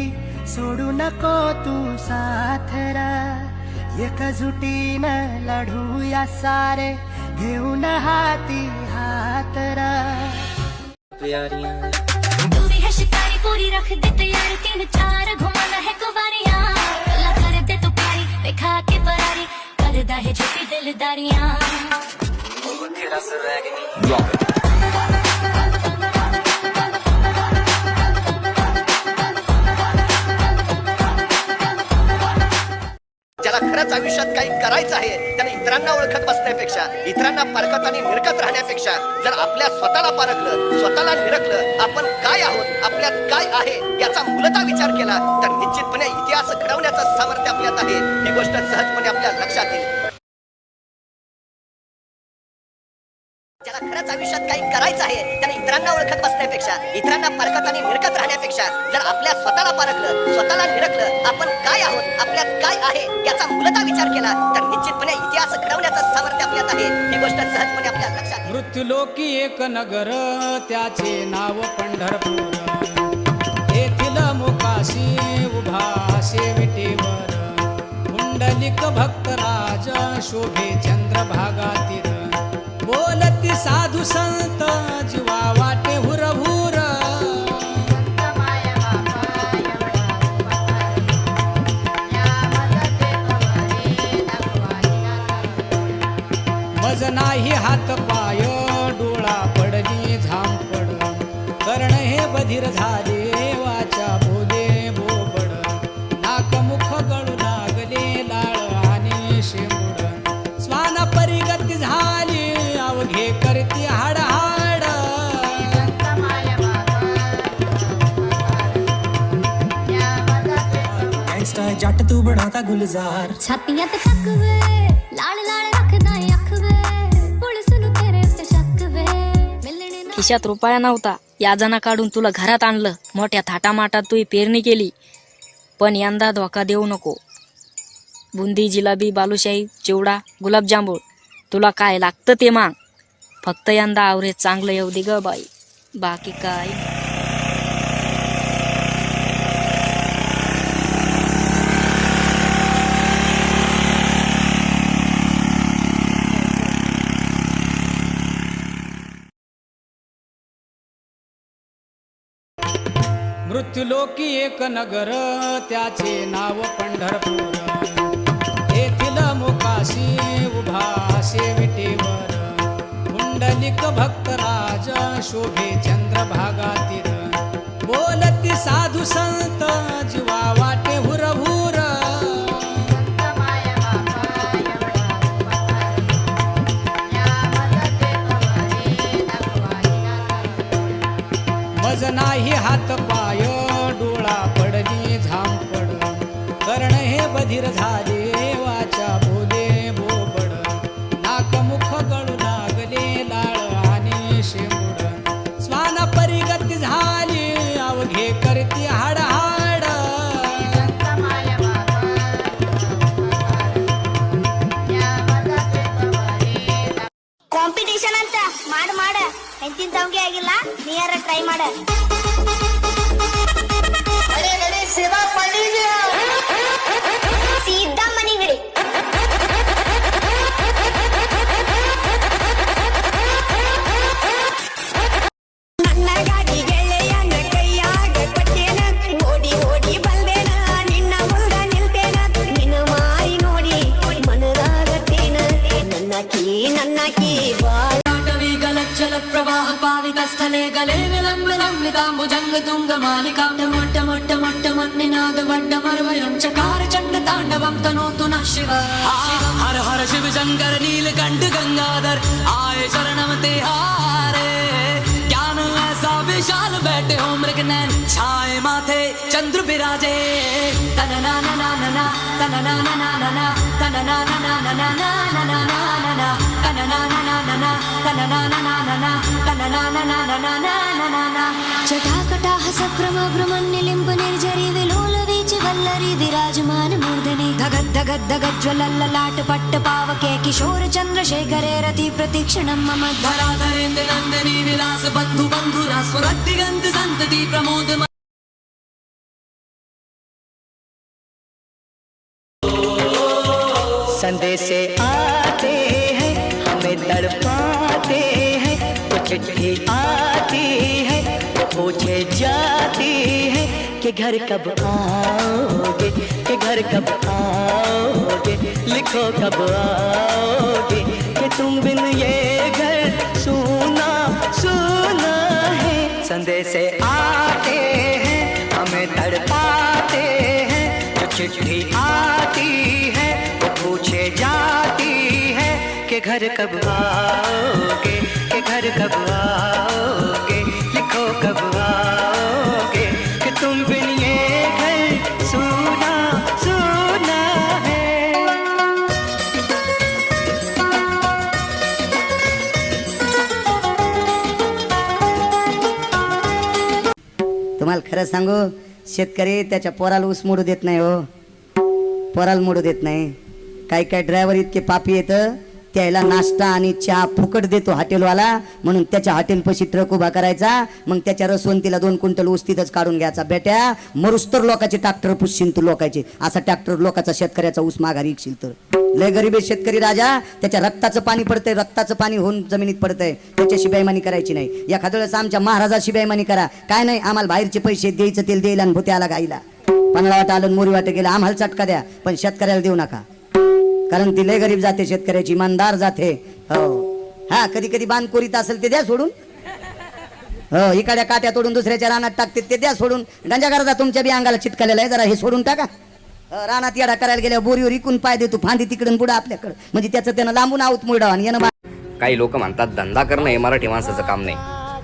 कधी सोडू नको तू साथ रा, एकजुटीनं लढूया सारे घेऊन हाती हात रा। तू भी है शिकारी पूरी रख दे तैयारी, 3-4 घुमाना है कुवारियां, अल्लाह कर दे तू प्यारी दिखा के परारी, करदा है झूठी दिलदारियां। ज्याला खरंच आयुष्यात काही करायचं आहे त्याने इतरांना ओळखत बसण्यापेक्षा, इतरांना पारखत आणि निरखत राहण्यापेक्षा जर आपल्या स्वतःला पारखलं, स्वतःला निरखलं, आपण काय आहोत, आपल्यात काय आहे याचा मूलतः विचार केला तर निश्चितपणे इतिहास घडवण्याचं सामर्थ्य आपल्यात आहे, ही गोष्ट सहजपणे आपल्या लक्षात येईल। ज्याला खरंच आयुष्यात काही करायचं आहे त्याने इतरांना ओळखत बसण्यापेक्षा, इतरांना पारखत आणि निरखत राहण्यापेक्षा जर आपल्या स्वतःला पारखलं, स्वतःला निरखलं, आपण काय आहोत, आपल्यात काय आहे याचा मूलतः विचार केला तर निश्चितपणे इतिहास घडवण्याचं सामर्थ्य आपल्यात आहे, ही गोष्ट सहजपणे आपल्या लक्षात येईल। मृत्यूलोकी एक नगर त्याचे नाव पंढरपूर, येथील मुकाशी उभा विटेवर, पुंडलिक भक्तराज शोभे चंद्रभागा तीर, बोलती साधू संत जीवा वाटे हुरहुर, मज नाही हात पाय डोळा पडली झांपड, कर्ण हे बधीर झाले वाचा बोले बोबड, नाक मुख गळू लागले लाळ आणि शेंबुड, स्वान परिगती झाली अवघे करती हाड हाड, गैंगस्टर जट तू बनाता गुलजार, छातियां ते तक वे लाल लाल रखदा अख वे, पुलिस नु तेरे ते शक वे, मिलने ना। खिशात रुपया नव्हता, याजना काढून तुला घरात आणलं, मोठ्या थाटामाटात तू पेरणी केली, पण यंदा धोका देऊ नको। बुंदी, जिलाबी, बालुशाही, चिवडा, गुलाबजामुन तुला काय लागतं ते माग, फक्त यंदा आवरेज चांगलं येऊ दे ग बाई, बाकी काय। मृत्यूलोकी एक नगर त्याचे नाव पंढरपूर, येथील मुकाशी उभा विटेवर, पुंडलिक भक्तराज शोभे चंद्रभागा तीर, बोलती साधू संत जीवा वाटे हुरहुर, मज नाही हात पाय डोळा पडली झांपड, कर्ण हे बधीर झाले वाचा बोले बोबड, नाक मुख गळू लागले लाळ आणि शेंबुड, स्वान परिगती झाली अवघे करती हाड हाड, ಕಾಂಪಿಟೇಷನ್ ಅಂತ ಮಾಡ ಎಂತಿನ ತಮಗೆ ಆಗಿಲ್ಲ ನೀಯಾರ ಟ್ರೈ ಮಾಡ ಸೀದಾ ಮನೆಗಿಡಿ ನನ್ನ ಗಾಡಿ ಗೆಳೆಯನ ಕೈಯಾಗ ಕೊಟ್ಟೇನ ಓಡಿ ಓಡಿ ಬಂದೇನ ನಿನ್ನ ಮುಂದ ನಿಲ್ತೇನ ನಿನ್ನ ಮಾರಿ ನೋಡಿ ಮನದಾಗತ್ತೇನ ನನ್ನ ಕೀ ಬಾಳ जल प्रवाह पाविक स्थले गले विलंबितांबुजंग तुंग मालिका मोट्ट मोट्ट मोट्ट मन्निनाद वड्ड मर्वयं चकार चंड तांडवं तनोतु नः शिव हर हर शिव शंकर नीलकंठ गंगाधर आए शरणम ते हारे, ज्ञान ऐसा विशाल बैठे हो मृगनयन छाए माथे चंद्र बिराजे, तनना ना ना ना ना तनना ना ना ना ना तनना ना ना ना ना ना ना ना ना ना तनना ना ना ना ना तनना ना ना ना ना तनना ना ना ना ना ना ना ना जटाकटाह सभ्रम भ्रमण्यलिम्ब निर्झरी विलोल वीच वल्लरी विराजमान मूर्धनि धगद् धगद् धगद् ज्वलल्ललाट पट्ट पावके किशोर चंद्रशेखरे रति प्रतीक्षणं मम धराधरेन्द्र नंदिनी विलास बंधु बंधुरा स्वरदिगंत संतति प्रमोद। संदेशे आते हैं हमें तड़पाते हैं, तो चिट्ठी आती है तो पूछे जाती है कि घर कब आओगे, कि घर कब आओगे, लिखो कब आओगे, कि तुम बिन ये घर सूना सूना है। संदेशे आते हैं हमें तड़पाते हैं, तो चिट्ठी आती है वो पूछे जाती है कि घर कब आओगे, कि घर कब आओगे, लिखो कब आओगे, कि तुम बिन ये घर सूना सूना है। तुम्हाला खरं सांगू, शेतकरी त्याच्या पोराला ऊस मोडू देत नाही हो, पोराला मोडू देत नाही. काही काही ड्रायव्हर इतके पापी येतं, त्याला नाश्ता आणि चहा फुकट देतो हॉटेलवाला, म्हणून त्याच्या हॉटेलपाशी ट्रक उभा करायचा, मग त्याच्या रसवंतीला 2 क्विंटल ऊस तिथंच काढून घ्यायचा. बेट्या मरुस्तर लोकांचे ट्रॅक्टर पुसशील तू लोकांचे, असा ट्रॅक्टर लोकांचा शेतकऱ्याचा ऊस माघारी इकशील तर. लय गरीब आहे शेतकरी राजा, त्याच्या रक्ताचं पाणी पडतंय, रक्ताचं पाणी होऊन जमिनीत पडतंय, त्याच्याशी बेईमानी करायची नाही. एखाद्या वेळेस आमच्या महाराजाशी बेईमानी करा, काय नाही आम्हाला बाहेरचे पैसे द्यायचं, तेल द्यायला आणि भुत्याला गायला, पन्हाळा वाटा आलं मोरी वाटे गेलं, आम्हाला चटका द्या, पण शेतकऱ्याला देऊ नका, कारण ती लय गरीब जाते शेतकऱ्याची, इमानदार जाते. हो हा, कधी कधी बांध कोरीत असेल ते द्या सोडून, हो इकडे काट्या तोडून दुसऱ्याच्या रानात टाकते ते द्या सोडून. गंजा करता तुमच्या बी अंगाला चिटकलेला आहे, जरा हे सोडून टाका. रानात येडा करायला गेल्या बोरीवर इकून पाय देतो, फांदी तिकडून पुढे आपल्याकडे, म्हणजे त्याचं त्यानं लांबून आऊत मुळडा. आणि यानं काही लोक म्हणतात धंदा करणं हे मराठी माणसाचं काम नाही,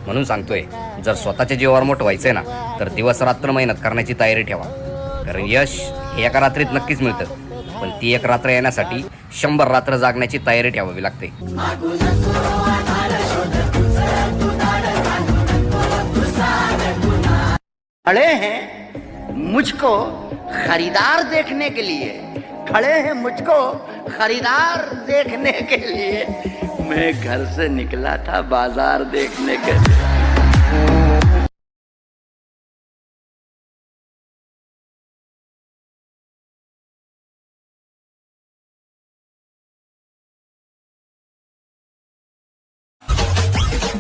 म्हणून सांगतोय जर स्वतःच्या जीवावर मोठं व्हायचंय ना, तर दिवस रात्र मेहनत करण्याची तयारी ठेवा, कारण यश हे एका रात्रीत नक्कीच मिळतं, पण ती एक रात्र येण्यासाठी 100 रात्र जागण्याची तयारी ठेवावी लागते. खड़े हैं मुझको खरीदार देखने के लिए, खड़े हैं मुझको खरीदार देखने के लिए, मैं घर से निकला था बाजार देखने के लिए.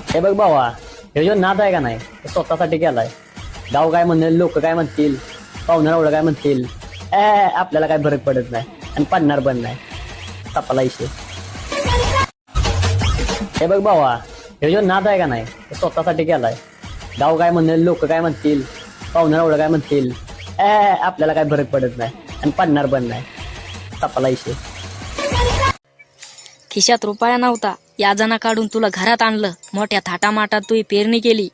हे बघ भावा, हे जो नाद आहे का नाही स्वतःसाठी केलाय. गाव काय म्हणेल, लोक काय म्हणतील, पाहुण्याला काय म्हणतील, आपल्याला काय फरक पडत नाही आणि पडणार पण नाही, तापाला इशे. हे बघ भावा, हे जो नाद आहे का नाही स्वतःसाठी केलाय. गाव काय म्हणेल, लोक काय म्हणतील, पाहुण्याला काय म्हणतील, आपल्याला काय फरक पडत नाही आणि पडणार पण नाही, तापाला इशे. खिशात रुपया नव्हता, याजना काढून तुला घरात आणलं, मोठ्या थाटामाटात तू पेरणी केली,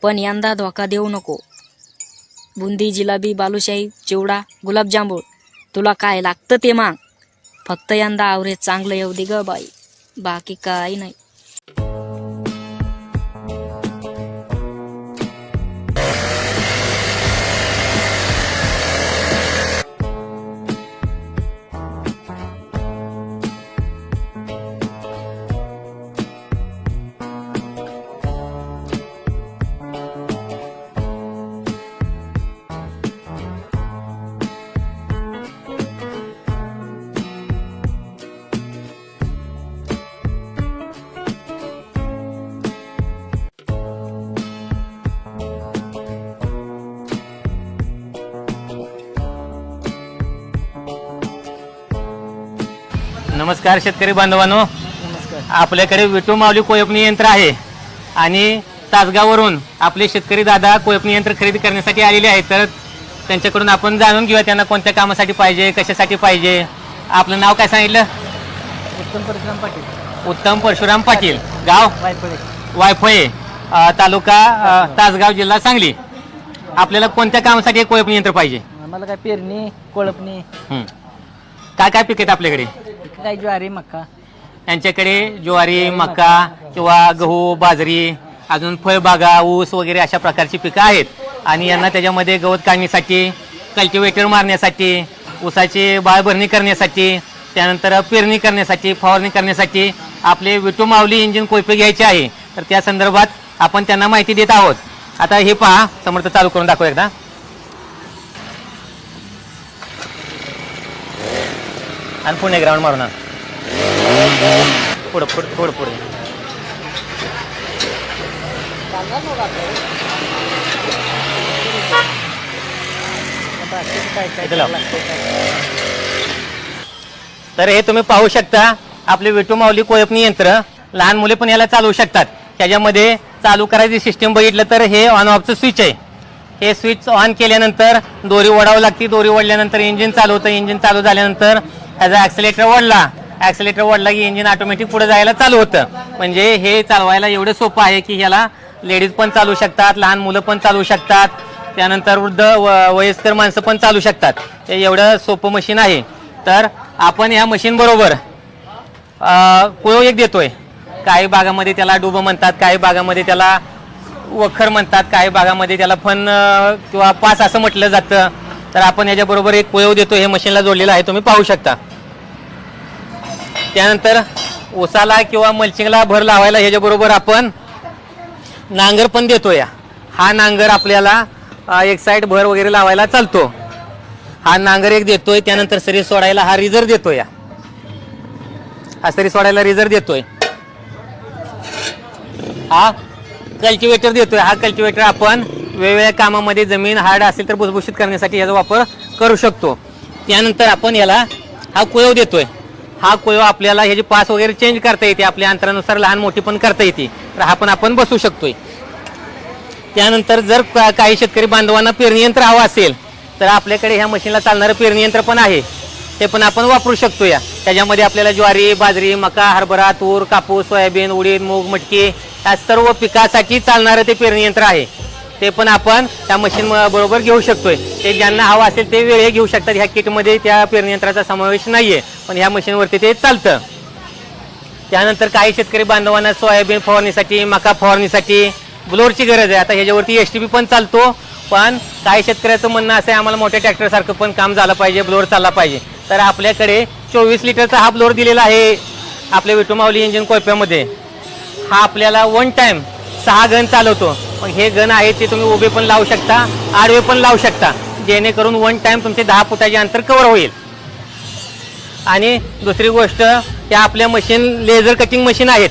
पण यंदा धोका देऊ नको. बुंदी, जिलाबी, बालुशाही, चिवडा, गुलाबजामुन, तुला काय लागतं ते माग, फक्त यंदा आवरेज चांगलं येऊ दे ग बाई, बाकी काही नाही. नमस्कार शेतकरी बांधवांनो, आपल्याकडे विटू माऊली कोयपणी यंत्र आहे आणि तासगाववरून आपले शेतकरी दादा कोयपणी यंत्र खरेदी करण्यासाठी आलेले आहेत. तर त्यांच्याकडून आपण जाणून घेऊया त्यांना कोणत्या कामासाठी पाहिजे, कशासाठी पाहिजे. आपलं नाव काय सांगितलं? उत्तम परशुराम पाटील. उत्तम परशुराम पाटील, गाव वायफळे, तालुका तासगाव, जिल्हा सांगली. आपल्याला कोणत्या कामासाठी हे कोयपणी यंत्र पाहिजे? आम्हाला काय पेरणी, कोळपणी, काय काय पीक आहेत आपल्याकडे? काय ज्वारी, मक्का. यांच्याकडे ज्वारी, मका किंवा गहू, बाजरी, अजून फळबागा, ऊस वगैरे अशा प्रकारची पिकं आहेत. आणि यांना त्याच्यामध्ये गवत काढण्यासाठी, कल्टिवेटर मारण्यासाठी, ऊसाची बाळभरणी करण्यासाठी, त्यानंतर पेरणी करण्यासाठी, फवारणी करण्यासाठी आपले विटू माऊली इंजिन कोयपे घ्यायचे आहे. तर त्या संदर्भात आपण त्यांना माहिती देत आहोत. आता हे पहा, समर्थ चालू करून दाखव एकदा. आणि पुणे ग्राउंड मारून आण. पुढं पुढं पुढं पुढे तर हे तुम्ही पाहू शकता आपले विटू माऊली कोळपणी यंत्र. लहान मुले पण याला चालवू शकतात. त्याच्यामध्ये चालू करायची सिस्टीम बघितलं तर हे ऑन ऑफचं स्विच आहे. हे स्विच ऑन केल्यानंतर दोरी ओढावं लागते. दोरी ओढल्यानंतर इंजिन चालू होतं. इंजिन चालू झाल्यानंतर ह्याचा ॲक्सिलेटर ओढला की इंजिन ऑटोमॅटिक पुढे जायला चालू होतं. म्हणजे हे चालवायला एवढं सोपं आहे की ह्याला लेडीज पण चालू शकतात, लहान मुलं पण चालू शकतात, त्यानंतर वृद्ध वयस्कर माणसं पण चालू शकतात. हे एवढं सोपं मशीन आहे. तर आपण ह्या मशीन बरोबर कुळव एक देतोय. काही भागामध्ये त्याला डुब म्हणतात, काही भागामध्ये त्याला वखर म्हणतात, काही भागामध्ये त्याला फन किंवा पास असं म्हटलं जातं. तर आपण याच्याबरोबर एक कुळव देतो. हे मशीनला जोडलेलं आहे, तुम्ही पाहू शकता. त्यानंतर ऊसाला किंवा मल्चिंगला भर लावायला ह्याच्याबरोबर आपण नांगर पण देतो. हा नांगर आपल्याला एक साईड भर वगैरे लावायला चालतो. हा नांगर एक देतोय. त्यानंतर सरी सोडायला हा रिझर्व देतोय. हा सरी सोडायला रिझर्व देतोय. हा कल्टिवेटर देतोय. हा कल्टिवेटर आपण वेगवेगळ्या कामामध्ये जमीन हार्ड असेल तर भुसभुशीत करण्यासाठी याचा वापर करू शकतो. त्यानंतर आपण याला हा कुळव देतोय. हा कुळव आपल्याला ह्याची पास वगैरे चेंज करता येते. आपल्या अंतरानुसार लहान मोठी पण करता येते. तर हा पण आपण बसवू शकतोय. त्यानंतर जर काही शेतकरी बांधवांना पेरणी यंत्र हवं असेल तर आपल्याकडे ह्या मशीनला चालणारं पेरणी यंत्र पण आहे. ते पण आपण वापरू शकतो. त्याच्यामध्ये आपल्याला ज्वारी, बाजरी, मका, हरभरा, तूर, कापूस, सोयाबीन, उडीद, मूग, मटकी या सर्व पिकासाठी चालणारं ते पेरणी यंत्र आहे. ते पण आपण त्या मशीन बरोबर घेऊ शकतोय. ते ज्यांना हवं असेल ते वेळ घेऊ शकतात. ह्या किटमध्ये त्या पेरणी यंत्राचा समावेश नाहीये, पण ह्या मशीनवरती ते चालतं. त्यानंतर काही शेतकरी बांधवांना सोयाबीन फवारणीसाठी, मका फवारणीसाठी ब्लोअरची गरज आहे. आता ह्याच्यावरती STP पण चालतो. पण काही शेतकऱ्याचं म्हणणं असं आहे आम्हाला मोठ्या ट्रॅक्टरसारखं पण काम झालं पाहिजे, ब्लोअर चालला पाहिजे. तर आपल्याकडे 24 लिटरचा हा ब्लोअर दिलेला आहे आपल्या विटू माऊली इंजिन कोयप्यामध्ये. हा आपल्याला वन टाइम 6 गन चालवतो. पण हे गन आहे ते तुम्ही उभे पण लावू शकता, आडवे पण लावू शकता, जेणेकरून वन टाइम तुमचे 10 फुटाचे अंतर कव्हर होईल. आणि दुसरी गोष्ट, त्या आपल्या मशीन लेझर कटिंग मशीन आहेत.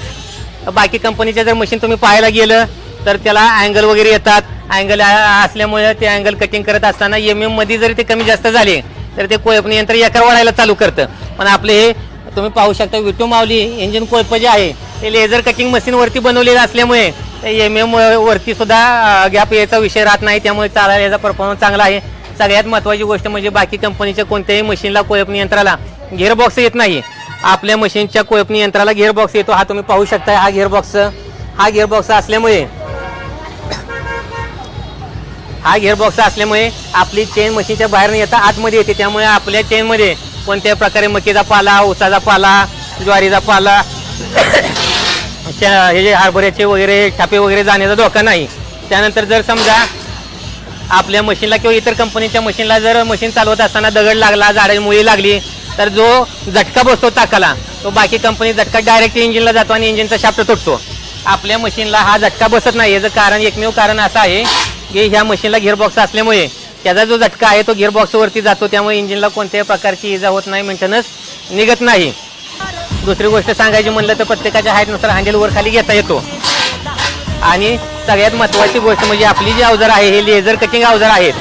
बाकी कंपनीच्या जर मशीन तुम्ही पाहायला गेलं तर त्याला अँगल वगैरे येतात. अँगल असल्यामुळे ते अँगल कटिंग करत असताना MM मध्ये जरी ते कमी जास्त झाले तर ते कोळपणी यंत्र एकर वाढायला चालू करतं. पण आपले हे तुम्ही पाहू शकता विटू माऊली इंजिन कोळप जे आहे ते लेझर कटिंग मशीनवरती बनवलेलं असल्यामुळे MM वरती सुद्धा गॅप यायचा विषय राहत नाही. त्यामुळे चालायला याचा परफॉर्मन्स चांगला आहे. सगळ्यात महत्त्वाची गोष्ट म्हणजे बाकी कंपनीच्या कोणत्याही मशीनला कोळपणी यंत्राला गिअरबॉक्स येत नाही. आपल्या मशीनच्या कोळपणी यंत्राला गिअरबॉक्स येतो. हा तुम्ही पाहू शकता. हा गिअरबॉक्स असल्यामुळे आपली चेन मशीनच्या बाहेर न येता आतमध्ये येते. त्यामुळे आपल्या चेनमध्ये कोणत्याही प्रकारे मकीचा पाला, ऊसाचा पाला, ज्वारीचा पाला, हे जे हरभऱ्याचे वगैरे छापे वगैरे जाण्याचा धोका नाही. त्यानंतर जर समजा आपल्या मशीनला किंवा इतर कंपनीच्या मशीनला जर मशीन चालवत असताना दगड लागला, झाडाची मुळी लागली तर जो झटका बसतो चाकाला तो बाकी कंपनी झटका डायरेक्ट इंजिनला जातो आणि इंजिनचा शाफ्ट तुटतो. आपल्या मशीनला हा झटका बसत नाही. याचं कारण, एकमेव कारण असं आहे की ह्या मशीनला गिअरबॉक्स असल्यामुळे त्याचा जो झटका आहे तो गिअरबॉक्सवरती जातो. त्यामुळे इंजिनला कोणत्याही प्रकारची इजा होत नाही, मेंटेनन्स निघत नाही. दुसरी गोष्ट सांगायची म्हणलं तर प्रत्येकाच्या हाईटनुसार हँडल वर खाली घेता येतो. आणि सगळ्यात महत्त्वाची गोष्ट म्हणजे आपली जी अवजार आहे हे लेझर कटिंग अवजार आहेत.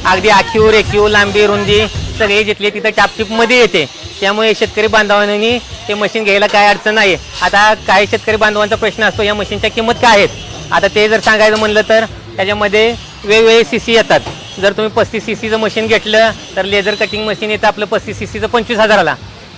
अगदी आखीव, रेखीव, लांबी, रुंदी सगळे जिथले तिथं टापटीपमध्ये येते. त्यामुळे शेतकरी बांधवांनी ते मशीन घ्यायला काय अडचण नाही. आता काही शेतकरी बांधवांचा प्रश्न असतो या मशीनच्या किंमत काय आहेत. आता ते जर सांगायचं म्हणलं तर त्याच्यामध्ये वेगवेगळे CC येतात. जर तुम्ही 35 CCचं मशीन घेतलं तर लेझर कटिंग मशीन येतं आपलं 35 CCचं 25,000ला,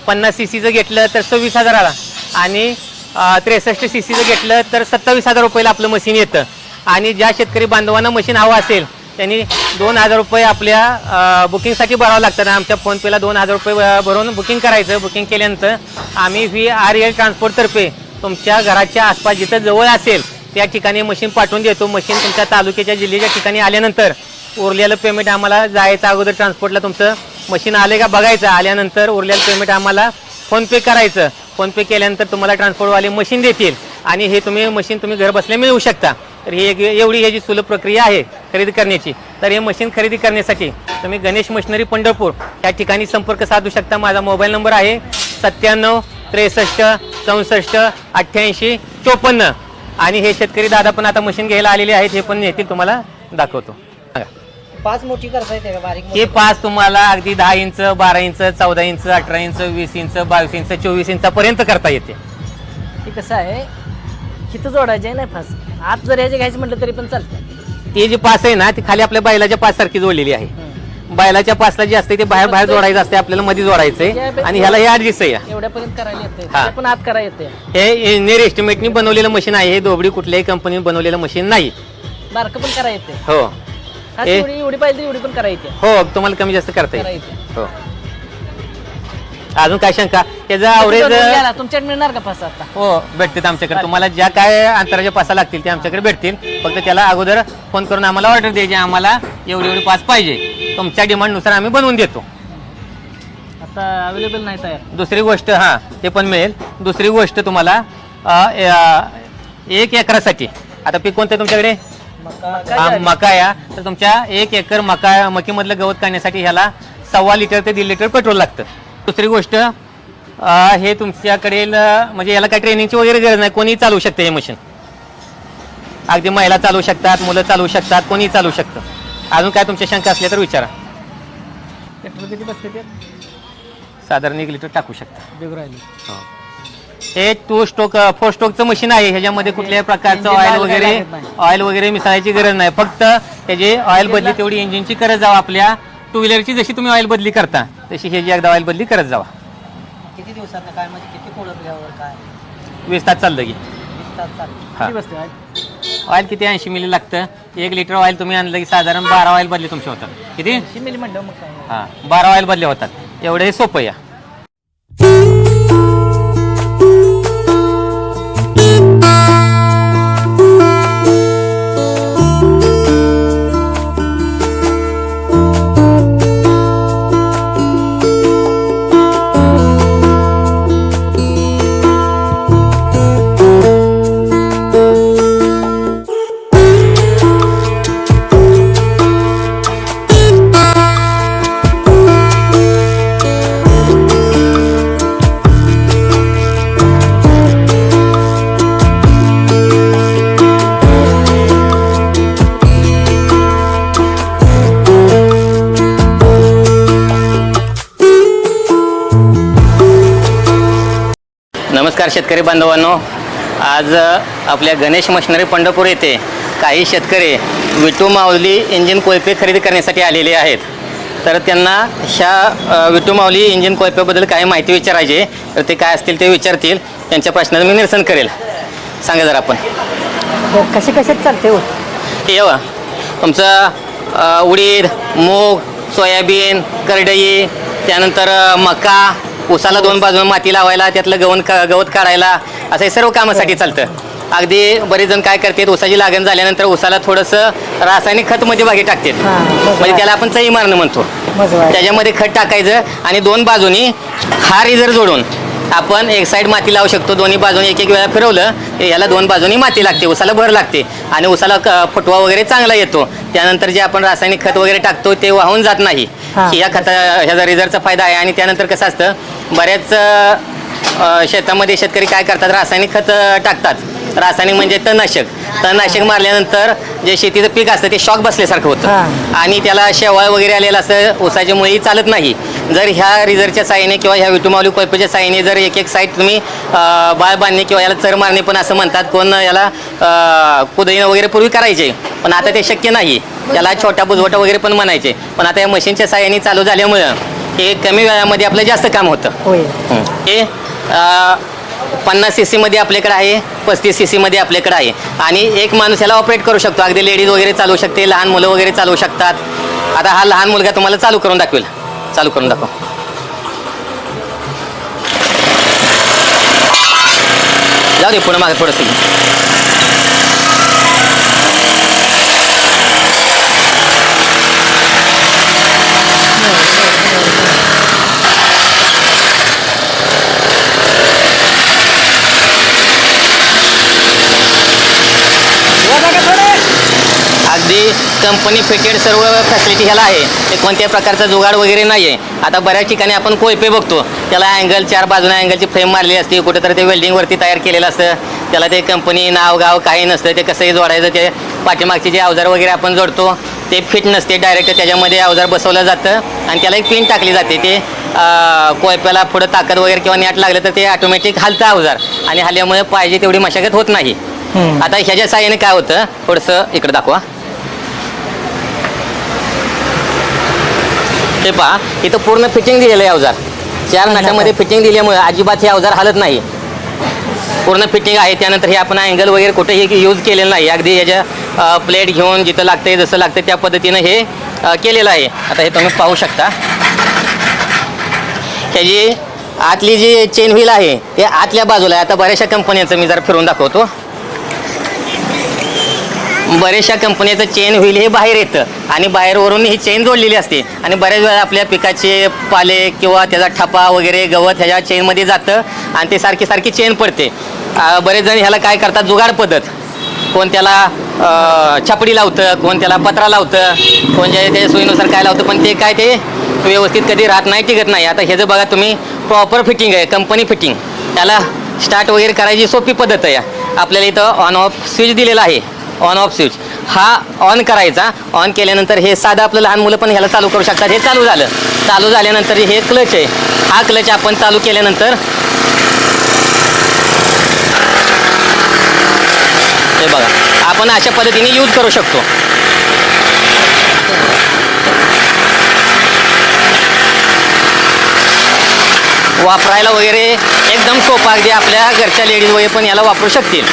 50 CCचं घेतलं तर 26,000ला आणि 63 CCचं घेतलं तर 27,000 रुपयाला आपलं मशीन येतं. आणि ज्या शेतकरी बांधवांना मशीन हवं असेल त्यांनी 2,000 रुपये आपल्या बुकिंगसाठी भरावं लागतं. आमच्या फोनपेला 2,000 रुपये भरून बुकिंग करायचं. बुकिंग केल्यानंतर आम्ही VRL ट्रान्सपोर्टतर्फे तुमच्या घराच्या आसपास जिथं जवळ असेल त्या ठिकाणी मशीन पाठवून देतो. मशीन तुमच्या तालुक्याच्या, जिल्ह्याच्या ठिकाणी आल्यानंतर उरलेलं पेमेंट आम्हाला जायचं अगोदर ट्रान्सपोर्टला तुमचं मशीन आले का बघायचं. आल्यानंतर उरलेलं पेमेंट आम्हाला फोनपे करायचं. फोनपे केल्यानंतर तुम्हाला ट्रान्सपोर्टवाले मशीन देतील आणि हे मशीन तुम्ही घर बसल्या मिळवू शकता. तर ही एक एवढी ह्याची सुलभ प्रक्रिया आहे खरेदी करण्याची. तर हे मशीन खरेदी करण्यासाठी तुम्ही गणेश मशिनरी पंढरपूर या ठिकाणी संपर्क साधू शकता. माझा मोबाईल नंबर आहे 97 63 64 88 54. आणि हे शेतकरी दादा पण आता मशीन घ्यायला आलेले आहेत, हे पण येतील, तुम्हाला दाखवतो. 5 मोठी करता येते का बारीक हे 5 तुम्हाला अगदी 10 inch 12 inch 14 inch 18 inch 20 inch 22 inch 24 इंचापर्यंत करता येते. हे कसं आहे किती जोडायचे नाही फास आत जर ह्याचे घ्यायचं म्हटलं तरी पण चालतं. ते जे पास आहे ना ती खाली आपल्या बैलाच्या पास सारखी जोडलेली आहे. बैलाच्या पासला जे असते ते बाहेर बाहेर जोडायचं असते, आपल्याला मध्ये जोडायचंय आणि ह्याला हे ऍडजस्ट आहे. एवढ्यापर्यंत करायला येते हा. पण आत करायला येते. हे इंजिनियर एस्टिमेटनी बनवलेलं मशीन आहे. हे दोबडी कुठल्याही कंपनीने बनवलेलं मशीन नाही. बारकं पण करायला येते. हो एवढी पाहिजे एवढी पण करायला येते. हो तुम्हाला कमी जास्त करता करायला येईल. येते. हो अजून काय शंका? त्याचा ॲव्हरेज तुमच्याकडे मिळणार का फास आता? हो भेटतील आमच्याकडे. तुम्हाला ज्या काय अंतराच्या पासा लागतील ते आमच्याकडे भेटतील. फक्त त्याला अगोदर फोन करून आम्हाला ऑर्डर द्यायची, आम्हाला एवढी पास पाहिजे. तुमच्या डिमांडनुसार आम्ही बनवून देतो. आता अवेलेबल नाही तयार. दुसरी गोष्ट हा ते पण मिळेल. दुसरी गोष्ट तुम्हाला 1 एकरासाठी आता पीक कोणतं तुमच्याकडे? मका या. तर तुमच्या 1 एकर मकीमधलं गवत काढण्यासाठी ह्याला 1.25 लिटर ते 1.5 लिटर पेट्रोल लागतं. दुसरी गोष्ट हे तुमच्याकडे म्हणजे याला काही ट्रेनिंगची वगैरे गरज नाही, कोणीही चालू शकते हे मशीन. अगदी महिला चालू शकतात, मुलं चालू शकतात, कोणीही चालू शकतं. अजून काय तुमच्या शंका असल्या तर विचारा. पेट्रोल किती बसते ते? साधारण 1 लिटर टाकू शकता. बिघू राहिली. हे 2 स्टोक 4 स्टोकचं मशीन आहे. ह्याच्यामध्ये कुठल्याही प्रकारचं ऑइल वगैरे मिसळायची गरज नाही. फक्त त्याची ऑइल बदली तेवढी इंजिनची करत जावा. आपल्या 2 व्हीलरची जशी तुम्ही ऑइल बदली करता तशी ह्याची एकदा ऑइल बदली करत जावा. किती दिवसात काय म्हणजे किती कोळपल्यावर काय 20 तास चाललं की. 20 तास चालतं. हा. किती बसते ऑइल? ऑइल किती 80 मिली लागतं. 1 लिटर ऑइल तुम्ही आणलं की साधारण 12 ऑइल बदली तुमचे होतात. किती? 80 मिली म्हणलं मग काय. हां 12 ऑइल बदले होतात. एवढं हे सोपं या. नमस्कार शेतकरी बांधवांनो, आज आपल्या गणेश मशिनरी पंढरपूर येथे काही शेतकरी विटू माऊली इंजिन कोयपे खरेदी करण्यासाठी आलेले आहेत. तर त्यांना ह्या विटू माऊली इंजिन कोयप्याबद्दल काही माहिती विचारायची, तर ते काय असतील ते विचारतील. त्यांच्या प्रश्नाचं मी निरसन करेल. सांगा जरा आपण कसे कशात चालते हो? हे बघा तुमचं उडीद, मूग, सोयाबीन, करडई, त्यानंतर मका, उसाला 2 बाजूने माती लावायला, त्यातलं गवत काढायला, असं हे सर्व कामासाठी चालतं. अगदी बरेच जण काय करतात, उसाची लागण झाल्यानंतर उसाला थोडंसं रासायनिक खत मध्ये भागी टाकतात, म्हणजे त्याला आपण चई मारणं म्हणतो. त्याच्यामध्ये खत टाकायचं आणि 2 बाजूनी हा रिझर जोडून आपण एक साईड माती लावू शकतो. दोन्ही बाजूनी एक वेळा फिरवलं याला 2 बाजूनी माती लागते, उसाला भर लागते आणि उसाला फुटवा वगैरे चांगला येतो. त्यानंतर जे आपण रासायनिक खत वगैरे टाकतो ते वाहून जात नाही. या ह्याचा रिझरचा फायदा आहे. आणि त्यानंतर कसं असतं, बऱ्याच शेतामध्ये शेतकरी काय करतात, रासायनिक खत टाकतात. रासायनिक म्हणजे तणनाशक मारल्यानंतर जे शेतीचं पीक असतं ते शॉक बसल्यासारखं होतं आणि त्याला शेवाळ वगैरे आलेलं असतं, ऊसाच्या मुळेही चालत नाही. जर ह्या रिझरच्या साईने किंवा ह्या विटू माऊली कोयपेच्या साईने जर एक साईड तुम्ही बाळ बांधणे किंवा याला चर मारणे पण असं म्हणतात, कोण याला कुदळीनं वगैरे पूर्वी करायचे, पण आता ते शक्य नाही. त्याला छोटा बुजवटा वगैरे पण म्हणायचे. पण आता या मशीनच्या साहाय्याने चालू झाल्यामुळं हे कमी वेळामध्ये आपलं जास्त काम होतं. हे 50 cc मध्ये आपल्याकडे आहे, 35 cc मध्ये आपल्याकडे आहे आणि एक माणूस याला ऑपरेट करू शकतो. अगदी लेडीज वगैरे चालू शकते, लहान मुलं वगैरे चालू शकतात. आता हा लहान मुलगा तुम्हाला चालू करून दाखवेल. चालू करून दाखव. जाऊ दे पुढे मागे थोडंसं. थोडं कंपनी फिटेड सर्व फॅसिलिटी ह्याला आहे. ते कोणत्याही प्रकारचा जुगाड वगैरे नाही आहे. आता बऱ्याच ठिकाणी आपण कोयपे बघतो, त्याला अँगल 4 बाजूने अँगलची फ्रेम मारलेली असते, कुठेतरी ते वेल्डिंगवरती तयार केलेलं असतं. त्याला ते कंपनी नाव गाव काही नसतं. ते कसंही जोडायचं, ते पाठीमागचे जे अवजार वगैरे आपण जोडतो ते फिट नसते. डायरेक्ट त्याच्यामध्ये अवजार बसवलं जातं आणि त्याला एक पिन टाकली जाते. ते कोयप्याला पुढं ताकद वगैरे किंवा नॅट लागलं तर ते ऑटोमॅटिक हलतं अवजार आणि हल्ल्यामुळे पाहिजे तेवढी मशागत होत नाही. आता ह्याच्या साहाय्याने काय होतं, थोडंसं इकडे दाखवा. हे पहा, इथं पूर्ण फिटिंग दिलेलं आहे अवजार. 4 नाटामध्ये फिटिंग दिल्यामुळे अजिबात हे अवजार हलत नाही. पूर्ण फिटिंग आहे. त्यानंतर हे आपण अँगल वगैरे कुठेही यूज केलेलं नाही. अगदी ह्याच्या प्लेट घेऊन जिथं लागते जसं लागतं त्या पद्धतीनं हे केलेलं आहे. आता हे तुम्ही पाहू शकता. ह्याची आतली जी चेन व्हील आहे ते आतल्या बाजूला आहे. आता बऱ्याचशा कंपन्यांचं मी जरा फिरून दाखवतो. बऱ्याचशा कंपनीचं चेन व्हील हे बाहेर येतं आणि बाहेरवरून ही चेन जोडलेली असते आणि बऱ्याच वेळा आपल्या पिकाचे पाले किंवा त्याचा ठपा वगैरे गवत ह्याच्या चेनमध्ये जातं आणि ते सारखी चेन पडते. बरेच जण ह्याला काय करतात, जुगाड पद्धत. कोण त्याला छपडी लावतं, कोण त्याला पत्रा लावतं, कोण त्याच्या सोयीनुसार काय लावतं, पण ते काय ते व्यवस्थित कधी राहत नाही, टिकत नाही. आता ह्याचं बघा तुम्ही, प्रॉपर फिटिंग आहे, कंपनी फिटिंग. त्याला स्टार्ट वगैरे करायची सोपी पद्धत आहे. आपल्याला इथं ऑन ऑफ स्विच दिलेला आहे. ऑन ऑफ स्विच हा ऑन करायचा. ऑन केल्यानंतर हे साधं आपलं लहान मुलं पण ह्याला चालू करू शकतात. हे चालू झालं. चालू झाल्यानंतर हे क्लच आहे. हा क्लच आपण चालू केल्यानंतर हे बघा, आपण अशा पद्धतीने यूज करू शकतो. वापरायला वगैरे एकदम सोपं, अगदी आपल्या घरच्या लेडीज वगैरे पण याला वापरू शकतील,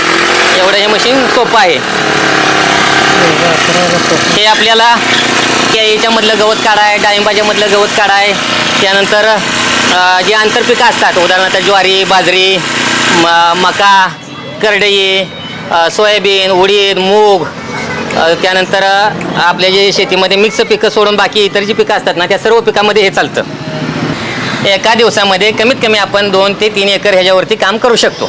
एवढं हे मशीन सोपं आहे. हे आपल्याला केळीच्या मधलं गवत काढाय, डाळिंबाच्या मधलं गवत काढाय, त्यानंतर जी आंतरपिकं असतात, उदाहरणार्थ ज्वारी, बाजरी, मका, करडई, सोयाबीन, उडीद, मूग, त्यानंतर आपल्या जे शेतीमध्ये मिक्स पिकं सोडून बाकी इतर जी पिकं असतात ना, त्या सर्व पिकामध्ये हे चालतं. एका दिवसामध्ये कमीत कमी आपण 2 ते 3 एकर ह्याच्यावरती काम करू शकतो.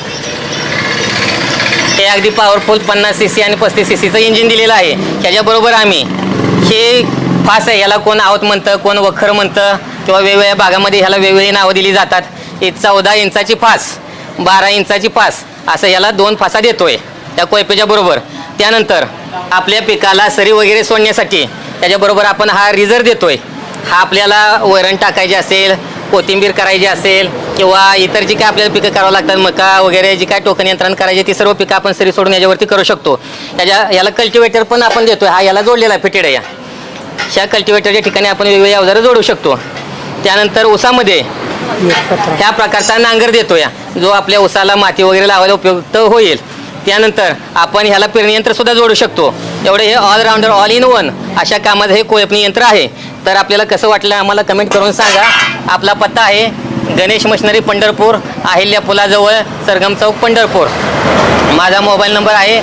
हे अगदी पॉवरफुल 50 cc आणि 35 cc इंजिन दिलेलं आहे. ह्याच्याबरोबर आम्ही हे फास आहे, याला कोण आवत म्हणतं, कोण वखर म्हणतं किंवा वेगवेगळ्या भागामध्ये ह्याला वेगवेगळी नावं दिली जातात. हे 14 इंचाची फास, 12 इंचाची फास, असं याला 2 फासा देतोय त्या कोयपेच्या बरोबर. त्यानंतर आपल्या पिकाला सरी वगैरे सोडण्यासाठी त्याच्याबरोबर आपण हा रिझर देतोय. हा आपल्याला वैरण टाकायची असेल, कोथिंबीर करायची असेल किंवा इतर जी काय आपल्याला पिकं करावं लागतात, मका वगैरे जी काय टोकन यंत्रण करायची, ती सर्व पिकं आपण सरी सोडून याच्यावरती करू शकतो. याला कल्टिवेटर पण आपण देतोय. हा याला जोडलेला आहे, फिटेड आहे. ह्या कल्टिवेटरच्या ठिकाणी आपण वेगवेगळी अवजारं जोडू शकतो. त्यानंतर ऊसामध्ये ह्या प्रकारचा नांगर देतो या, जो आपल्या ऊसाला माती वगैरे लावायला उपयुक्त होईल. त्यानंतर आपण ह्याला पेरणी यंत्र सुद्धा जोडू शकतो. एवढे हे ऑलराऊंडर, ऑल इन वन अशा कामाचं हे कोयपणी यंत्र आहे. तर आपल्याला कसं वाटलं आम्हाला कमेंट करून सांगा. आपला पत्ता आहे गणेश मशिनरी, पंढरपूर, अहिल्या पुलाजवळ, सरगम चौक, पंढरपूर. माझा मोबाईल नंबर आहे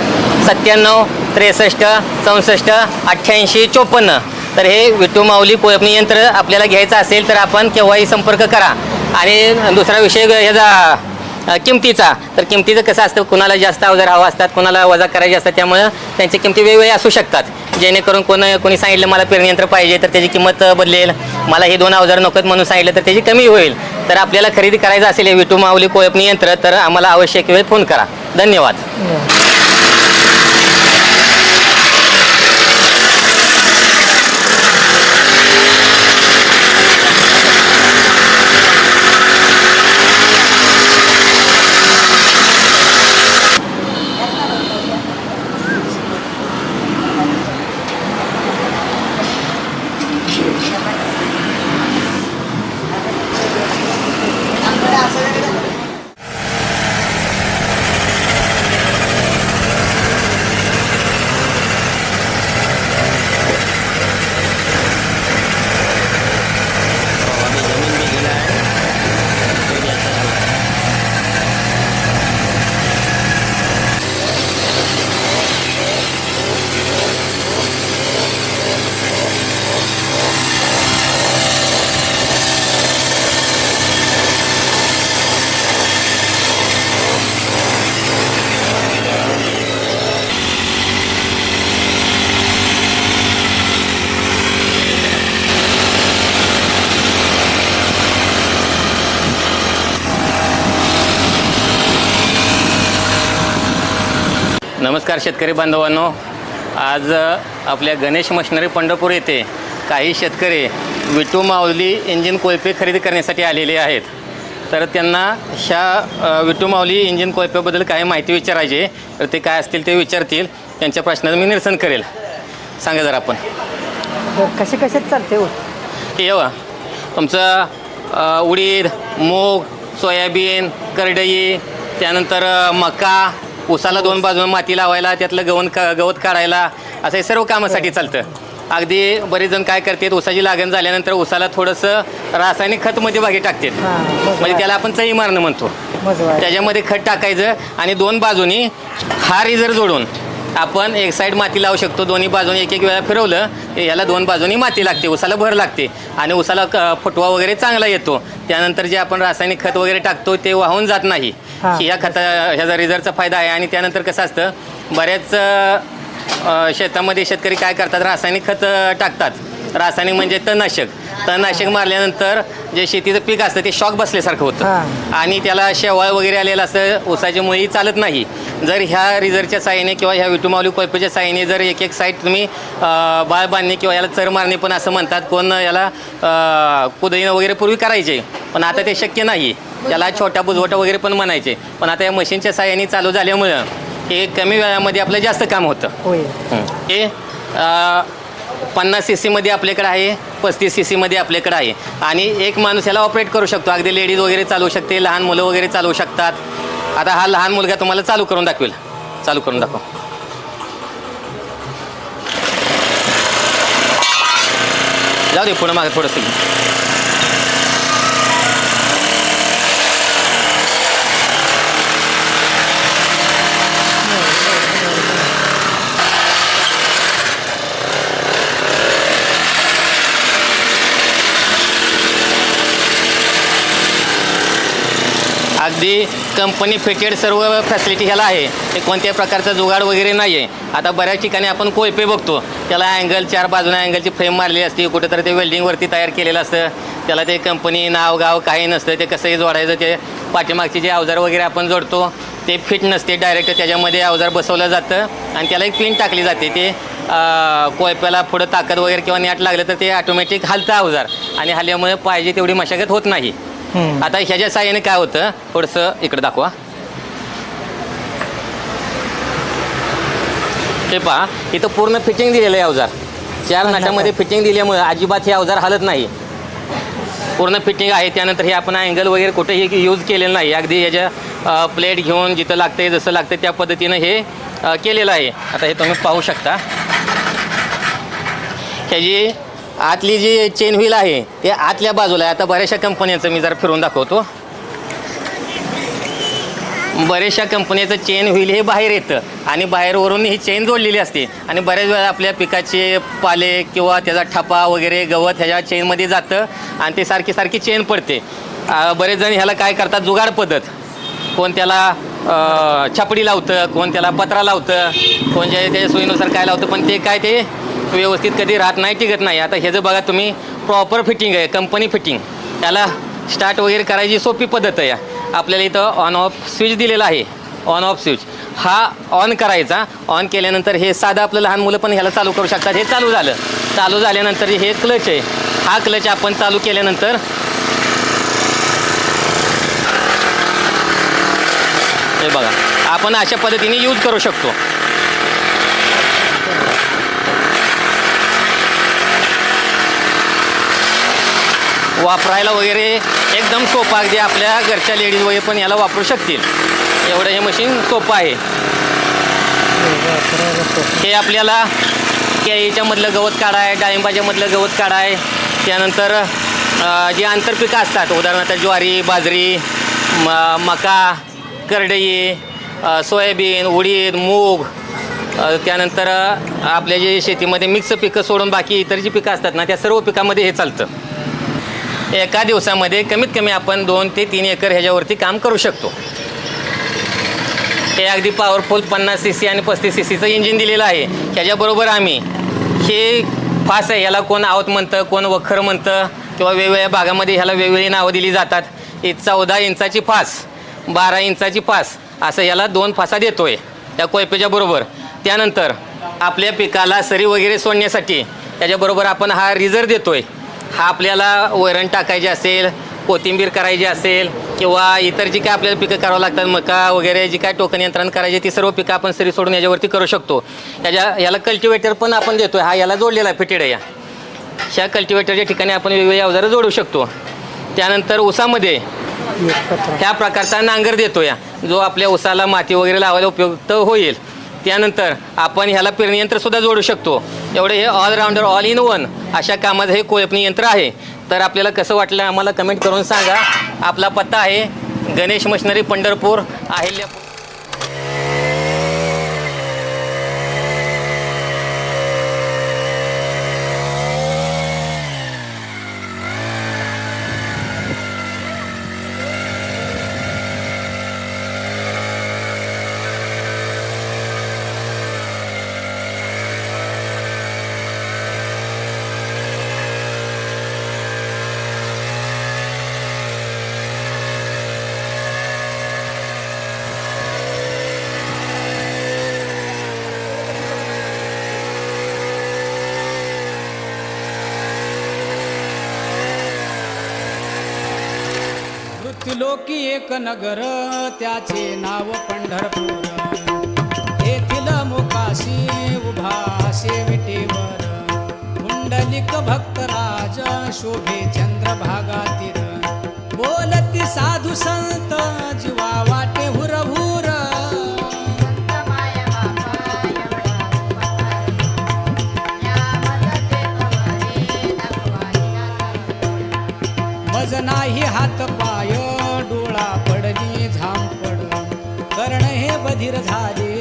97 63 64 88 54. तर हे विठू माऊली कोयपणी यंत्र आपल्याला घ्यायचं असेल तर आपण केव्हाही संपर्क करा. आणि दुसरा विषय ह्याचा किमतीचा, तर किमतीचं कसं असतं, कुणाला जास्त अवजार हवा असतात, कुणाला वजा करायचे असतात, त्यामुळं त्यांची किमती वेगवेगळ्या असू शकतात. जेणेकरून कोणी सांगितलं मला पेरणी यंत्र पाहिजे तर त्याची किंमत बदलेल, मला हे 2 अवजार नकोत म्हणून सांगितलं तर त्याची कमी होईल. तर आपल्याला खरेदी करायचं असेल हे विठू माऊली कोयपणी यंत्र तर आम्हाला आवश्यक वेळ फोन करा. धन्यवाद. नमस्कार शेतकरी बांधवांनो. आज आपल्या गणेश मशिनरी पंढरपूर येथे काही शेतकरी विटू माऊली इंजिन कोयपे खरेदी करण्यासाठी आलेले आहेत. तर त्यांना ह्या विटू माऊली इंजिन कोयप्याबद्दल काही माहिती विचारायची आहे. तर ते काय असतील ते विचारतील. त्यांच्या प्रश्नाचं मी निरसन करेल. सांगा जरा आपण कसे कशात चालते हो? हे येवा तुमचं उडीद, मूग, सोयाबीन, करडई, त्यानंतर मका, ऊसाला 2 बाजून माती लावायला, त्यातलं गवत काढायला, असं हे सर्व कामासाठी चालतं. अगदी बरेच जण काय करतात, ऊसाची लागण झाल्यानंतर ऊसाला थोडंसं रासायनिक खतमध्ये भागी टाकतात. म्हणजे त्याला आपण चई मारणं म्हणतो. त्याच्यामध्ये खत टाकायचं आणि 2 बाजूनी हा रिझर जोडून आपण एक साईड माती लावू शकतो. दोन्ही बाजूनी एक वेळा फिरवलं की याला 2 बाजूनी माती लागते, ऊसाला भर लागते आणि ऊसाला फुटवा वगैरे चांगला येतो. त्यानंतर जे आपण रासायनिक खत वगैरे टाकतो ते वाहून जात नाही. ह्याचा रिझरचा फायदा आहे. आणि त्यानंतर कसं असतं, बऱ्याच शेतामध्ये शेतकरी काय करतात, रासायनिक खत टाकतात. रासायनिक म्हणजे तणनाशक मारल्यानंतर जे शेतीचं पीक असतं ते शॉक बसल्यासारखं होतं आणि त्याला शेवाळ वगैरे आलेलं असतं, ऊसाची मुळी चालत नाही. जर ह्या रिझरच्या साहाय्याने किंवा ह्या विटू माऊली कोयपेच्या साहाय्याने जर एक साईड तुम्ही बाळ बांधणे किंवा याला चर मारणे पण असं म्हणतात, कोण याला कुदळीनं वगैरे पूर्वी करायचे, पण आता ते शक्य नाही. त्याला छोटा बुजवटा वगैरे पण म्हणायचे. पण आता या मशीनच्या साहाय्याने चालू झाल्यामुळं हे कमी वेळामध्ये आपलं जास्त काम होतं. हे 50 cc मध्ये आपल्याकडे आहे, 35 cc मध्ये आपल्याकडे आहे आणि एक माणूस याला ऑपरेट करू शकतो. अगदी लेडीज वगैरे चालवू शकते, लहान मुलं वगैरे चालवू शकतात. आता हा लहान मुलगा तुम्हाला चालू करून दाखवेल. चालू करून दाखव. जाऊ दे पुढं मागे थोडंसं. अगदी कंपनी फिटेड सर्व फॅसिलिटी ह्याला आहे. ते कोणत्याही प्रकारचा जुगाड वगैरे नाही आहे. आता बऱ्याच ठिकाणी आपण कोयपे बघतो, त्याला अँगल 4 बाजूने अँगलची फ्रेम मारलेली असते, कुठेतरी ते वेल्डिंगवरती तयार केलेलं असतं. त्याला ते कंपनी नाव गाव काही नसतं. ते कसंही जोडायचं, ते पाठीमागचे जे अवजार वगैरे आपण जोडतो ते फिट नसते. डायरेक्ट त्याच्यामध्ये अवजार बसवलं जातं आणि त्याला एक पिन टाकली जाते. ते कोयप्याला पुढं ताकद वगैरे किंवा नॅट लागलं तर ते ऑटोमॅटिक हलतं अवजार आणि हल्ल्यामुळे पाहिजे तेवढी मशागत होत नाही. आता ह्याच्या साहाय्याने काय होतं, थोडंसं इकडे दाखवा. हे पहा, इथं पूर्ण फिटिंग दिलेलं आहे अवजार. 4 नटामध्ये फिटिंग दिल्यामुळे अजिबात हे अवजार हलत नाही. पूर्ण फिटिंग आहे. त्यानंतर हे आपण अँगल वगैरे कुठेही यूज केलेलं नाही. अगदी ह्याच्या प्लेट घेऊन जिथं लागते जसं लागतं त्या पद्धतीनं हे केलेलं आहे. आता हे तुम्ही पाहू शकता. ह्याची आतली जी चेन व्हील आहे ते आतल्या बाजूला आहे. आता बऱ्याचशा कंपन्यांचं मी जरा फिरून दाखवतो. बऱ्याचशा कंपनीचं चेन व्हील हे बाहेर येतं आणि बाहेरवरून ही चेन जोडलेली असते आणि बऱ्याच वेळा आपल्या पिकाचे पाले किंवा त्याचा ठपा वगैरे गवत ह्याच्या चेनमध्ये जातं आणि ते सारखी चेन पडते. बरेच जण ह्याला काय करतात, जुगाड पद्धत. कोण त्याला छापडी लावतं, कोण त्याला पत्रा लावतं, कोण त्याच्या सोयीनुसार काय लावतं, पण ते काय ते व्यवस्थित कधी राहत नाही, टिकत नाही. आता ह्याचं बघा तुम्ही, प्रॉपर फिटिंग आहे, कंपनी फिटिंग. त्याला स्टार्ट वगैरे करायची सोपी पद्धत आहे. आपल्याला इथं ऑन ऑफ स्विच दिलेला आहे. ऑन ऑफ स्विच हा ऑन करायचा. ऑन केल्यानंतर हे साधं आपलं लहान मुलं पण ह्याला चालू करू शकतात. हे चालू झालं. चालू झाल्यानंतर हे क्लच आहे. हा क्लच आपण चालू केल्यानंतर हे बघा, आपण अशा पद्धतीने यूज करू शकतो. वापरायला वगैरे एकदम सोपं. अगदी आपल्या घरच्या लेडीज वगैरे पण याला वापरू शकतील, एवढं हे मशीन सोपं आहे. हे आपल्याला केळीच्या मधलं गवत काढाय, डाळिंबाच्या मधलं गवत काढाय, त्यानंतर जी आंतरपिकं असतात, उदाहरणार्थ ज्वारी, बाजरी, मका, करडई, सोयाबीन, उडीद, मूग, त्यानंतर आपल्या जे शेतीमध्ये मिक्स पिकं सोडून बाकी इतर जी पिकं असतात ना, त्या सर्व पिकामध्ये हे चालतं. एका दिवसामध्ये कमीत कमी आपण 2 ते 3 एकर ह्याच्यावरती काम करू शकतो. हे अगदी पॉवरफुल 50 cc आणि 35 cc इंजिन दिलेलं आहे. ह्याच्याबरोबर आम्ही हे फास आहे, याला कोण आवत म्हणतं, कोण वखर म्हणतं किंवा वेगवेगळ्या भागामध्ये ह्याला वेगवेगळी नावं दिली जातात. ही 14 इंचाची फास, 12 इंचाची फास, असं याला 2 फासा देतोय. त्या कोयपेच्या बरोबर. त्यानंतर आपल्या पिकाला सरी वगैरे सोडण्यासाठी त्याच्याबरोबर आपण हा रिझर देतोय. हा आपल्याला वैरण टाकायची असेल, कोथिंबीर करायची असेल किंवा इतर जी काय आपल्याला पिकं करावं लागतात, मका वगैरे जी काय टोकन यंत्रण करायची ती सर्व पिकं आपण सरी सोडून याच्यावरती करू शकतो. याला कल्टिवेटर पण आपण देतोय. हा याला जोडलेला आहे फिटेड आहे. ह्या कल्टिवेटरच्या ठिकाणी आपण वेगवेगळी अवजारं जोडू शकतो. त्यानंतर ऊसामध्ये ह्या प्रकारचा नांगर देतो या, जो आपल्या ऊसाला माती वगैरे लावायला उपयुक्त होईल. त्यानंतर आपण ह्याला पेरणी यंत्रसुद्धा जोडू शकतो. एवढे हे ऑलराऊंडर ऑल इन वन अशा कामाचं हे कोयपणी यंत्र आहे. तर आपल्याला कसं वाटलं आम्हाला कमेंट करून सांगा. आपला पत्ता आहे गणेश मशिनरी, पंढरपूर, अहिल्यापूर. लोकी एक नगर त्याचे नाव पंढरपूर. येथील मुकाशी उभा शेविटेवर पुंडलिक भक्तराज शोभे चंद्रभागातीर. बोलती साधू संत जीवा वाटे हुरहुर. मज नाही हात पाय डोळा पडली झांपड. कर्ण हे बधीर झाले